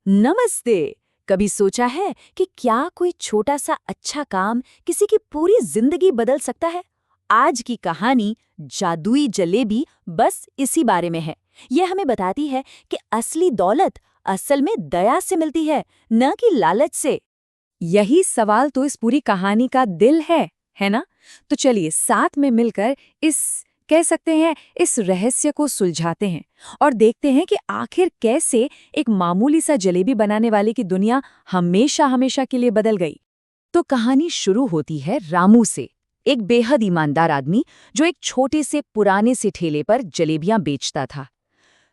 नमस्ते। कभी सोचा है कि क्या कोई छोटा सा अच्छा काम किसी की पूरी जिंदगी बदल सकता है? आज की कहानी जादुई जलेबी बस इसी बारे में है। ये हमें बताती है कि असली दौलत असल में दया से मिलती है, न कि लालच से। यही सवाल तो इस पूरी कहानी का दिल है ना? तो चलिए साथ में मिलकर कह सकते हैं इस रहस्य को सुलझाते हैं और देखते हैं कि आखिर कैसे एक मामूली सा जलेबी बनाने वाले की दुनिया हमेशा हमेशा के लिए बदल गई। तो कहानी शुरू होती है रामू से, एक बेहद ईमानदार आदमी जो एक छोटे से पुराने से ठेले पर जलेबियां बेचता था।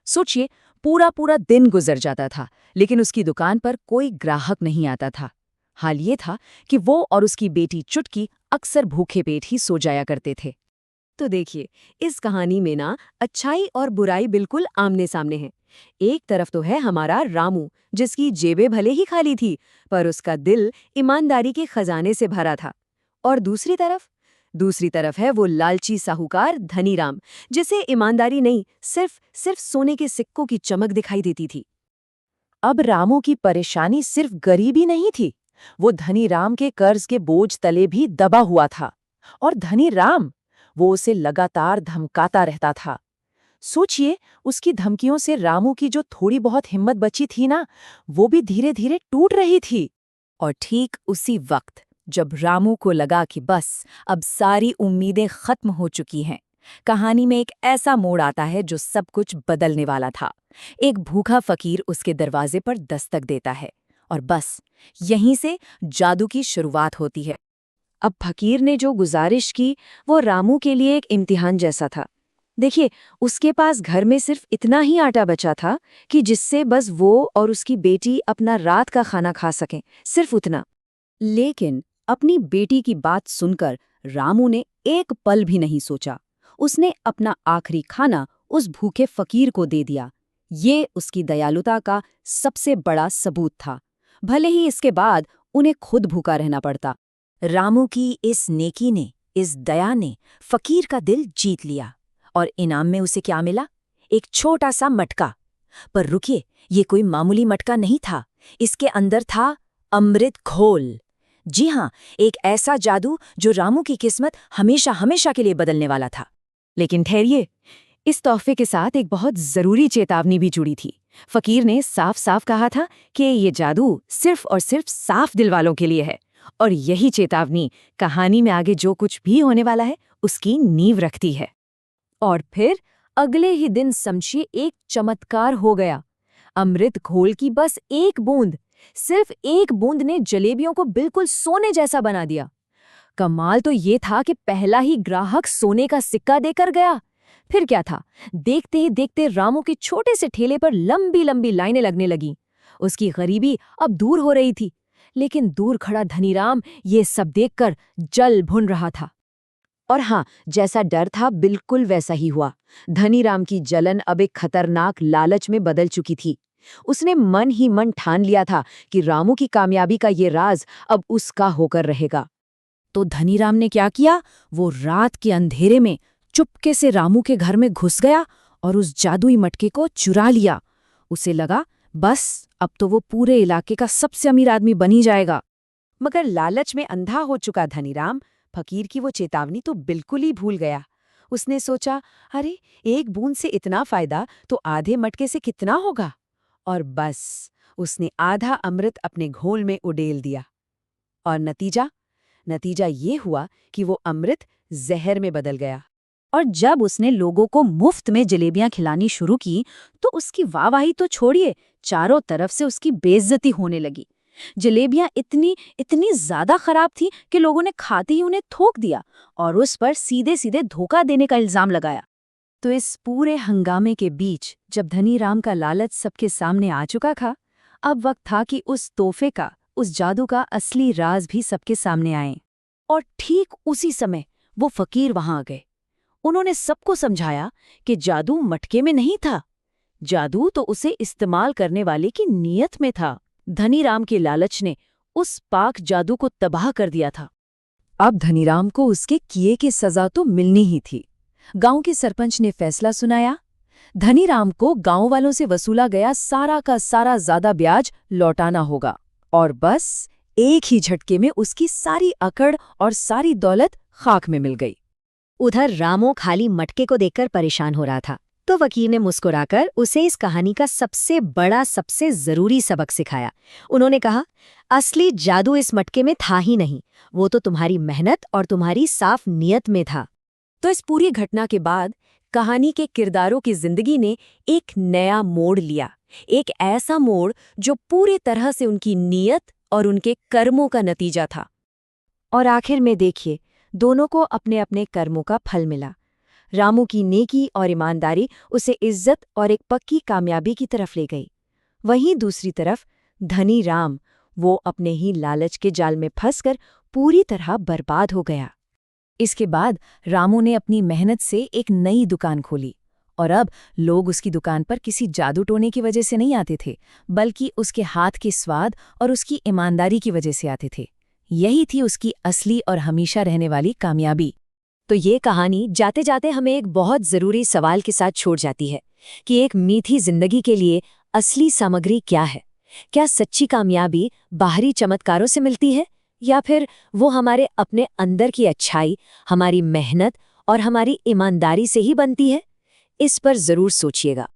सोचिए, पूरा पूरा दिन गुजर जाता था, लेकिन उसकी दुकान पर कोई ग्राहक नहीं आता था। हाल ये था कि वो और उसकी बेटी चुटकी अक्सर भूखे पेट ही सो जाया करते थे। तो देखिए, इस कहानी में ना अच्छाई और बुराई बिल्कुल आमने सामने है। एक तरफ तो है हमारा रामू, जिसकी जेबें भले ही खाली थी, पर उसका दिल ईमानदारी के खजाने से भरा था। और दूसरी तरफ है वो लालची साहूकार धनीराम, जिसे ईमानदारी नहीं, सिर्फ सोने के सिक्कों की चमक दिखाई देती थी। अब रामू की परेशानी सिर्फ गरीबी नहीं थी, वो धनीराम के कर्ज के बोझ तले भी दबा हुआ था। और धनीराम, वो उसे लगातार धमकाता रहता था। सोचिए, उसकी धमकियों से रामू की जो थोड़ी बहुत हिम्मत बची थी ना, वो भी धीरे धीरे टूट रही थी। और ठीक उसी वक्त जब रामू को लगा कि बस अब सारी उम्मीदें खत्म हो चुकी हैं, कहानी में एक ऐसा मोड़ आता है जो सब कुछ बदलने वाला था। एक भूखा फकीर उसके दरवाजे पर दस्तक देता है और बस यहीं से जादू की शुरुआत होती है। अब फकीर ने जो गुजारिश की वो रामू के लिए एक इम्तिहान जैसा था। देखिए, उसके पास घर में सिर्फ इतना ही आटा बचा था कि जिससे बस वो और उसकी बेटी अपना रात का खाना खा सकें, सिर्फ उतना। लेकिन अपनी बेटी की बात सुनकर रामू ने एक पल भी नहीं सोचा। उसने अपना आखिरी खाना उस भूखे फकीर को दे दिया। ये उसकी दयालुता का सबसे बड़ा सबूत था, भले ही इसके बाद उन्हें खुद भूखा रहना पड़ता। रामू की इस नेकी ने, इस दया ने फकीर का दिल जीत लिया और इनाम में उसे क्या मिला? एक छोटा सा मटका। पर रुकिए, ये कोई मामूली मटका नहीं था। इसके अंदर था अमृत घोल। जी हाँ, एक ऐसा जादू जो रामू की किस्मत हमेशा हमेशा के लिए बदलने वाला था। लेकिन ठहरिए, इस तोहफे के साथ एक बहुत जरूरी चेतावनी भी जुड़ी थी। फकीर ने साफ साफ कहा था कि ये जादू सिर्फ और सिर्फ साफ दिल वालों के लिए है। और यही चेतावनी कहानी में आगे जो कुछ भी होने वाला है उसकी नींव रखती है। और फिर अगले ही दिन समझिए एक चमत्कार हो गया। अमृत घोल की बस एक बूंद, सिर्फ एक बूंद ने जलेबियों को बिल्कुल सोने जैसा बना दिया। कमाल तो ये था कि पहला ही ग्राहक सोने का सिक्का देकर गया। फिर क्या था, देखते ही देखते रामू के छोटे से ठेले पर लंबी लंबी लाइनें लगने लगीं। उसकी गरीबी अब दूर हो रही थी, लेकिन दूर खड़ा धनीराम ये सब देखकर जल भुन रहा था। और हाँ, जैसा डर था बिल्कुल वैसा ही हुआ। धनीराम की जलन अब एक खतरनाक लालच में बदल चुकी थी। उसने मन ही मन ठान लिया था कि रामू की कामयाबी का ये राज अब उसका होकर रहेगा। तो धनीराम ने क्या किया? वो रात के अंधेरे में चुपके से रामू के घर में घुस गया और उस जादुई मटके को चुरा लिया। उसे लगा बस अब तो वो पूरे इलाके का सबसे अमीर आदमी बन ही जाएगा। मगर लालच में अंधा हो चुका धनीराम फकीर की वो चेतावनी तो बिल्कुल ही भूल गया। उसने सोचा, अरे एक बूंद से इतना फायदा तो आधे मटके से कितना होगा? और बस उसने आधा अमृत अपने घोल में उडेल दिया। और नतीजा ये हुआ कि वो अमृत जहर में बदल गया। और जब उसने लोगों को मुफ्त में जलेबियां खिलानी शुरू की तो उसकी वाहवाही तो छोड़िए, चारों तरफ से उसकी बेइज्जती होने लगी। जलेबियां इतनी इतनी ज्यादा खराब थीं कि लोगों ने खाते ही उन्हें थूक दिया और उस पर सीधे सीधे धोखा देने का इल्जाम लगाया। तो इस पूरे हंगामे के बीच जब धनीराम का लालच सबके सामने आ चुका था, अब वक्त था कि उस तोहफे का, उस जादू का असली राज भी सबके सामने आए। और ठीक उसी समय वो फकीर वहां आ गए। उन्होंने सबको समझाया कि जादू मटके में नहीं था, जादू तो उसे इस्तेमाल करने वाले की नीयत में था। धनीराम के लालच ने उस पाक जादू को तबाह कर दिया था। अब धनीराम को उसके किए की सजा तो मिलनी ही थी। गांव के सरपंच ने फैसला सुनाया, धनीराम को गांव वालों से वसूला गया सारा का सारा ज्यादा ब्याज लौटाना होगा, और बस एक ही झटके में उसकी सारी अकड़ और सारी दौलत खाक में मिल गई। उधर रामू खाली मटके को देखकर परेशान हो रहा था, तो वकील ने मुस्कुराकर उसे इस कहानी का सबसे बड़ा, सबसे जरूरी सबक सिखाया। उन्होंने कहा, असली जादू इस मटके में था ही नहीं, वो तो तुम्हारी मेहनत और तुम्हारी साफ नीयत में था। तो इस पूरी घटना के बाद कहानी के किरदारों की जिंदगी ने एक नया मोड़ लिया, एक ऐसा मोड़ जो पूरी तरह से उनकी नीयत और उनके कर्मों का नतीजा था। और आखिर में देखिए, दोनों को अपने अपने कर्मों का फल मिला। रामू की नेकी और ईमानदारी उसे इज्जत और एक पक्की कामयाबी की तरफ ले गई। वहीं दूसरी तरफ धनी राम, वो अपने ही लालच के जाल में फंसकर पूरी तरह बर्बाद हो गया। इसके बाद रामू ने अपनी मेहनत से एक नई दुकान खोली, और अब लोग उसकी दुकान पर किसी जादू टोने की वजह से नहीं आते थे, बल्कि उसके हाथ के स्वाद और उसकी ईमानदारी की वजह से आते थे। यही थी उसकी असली और हमेशा रहने वाली कामयाबी। तो ये कहानी जाते जाते हमें एक बहुत ज़रूरी सवाल के साथ छोड़ जाती है कि एक मीठी जिंदगी के लिए असली सामग्री क्या है? क्या सच्ची कामयाबी बाहरी चमत्कारों से मिलती है, या फिर वो हमारे अपने अंदर की अच्छाई, हमारी मेहनत और हमारी ईमानदारी से ही बनती है? इस पर ज़रूर सोचिएगा।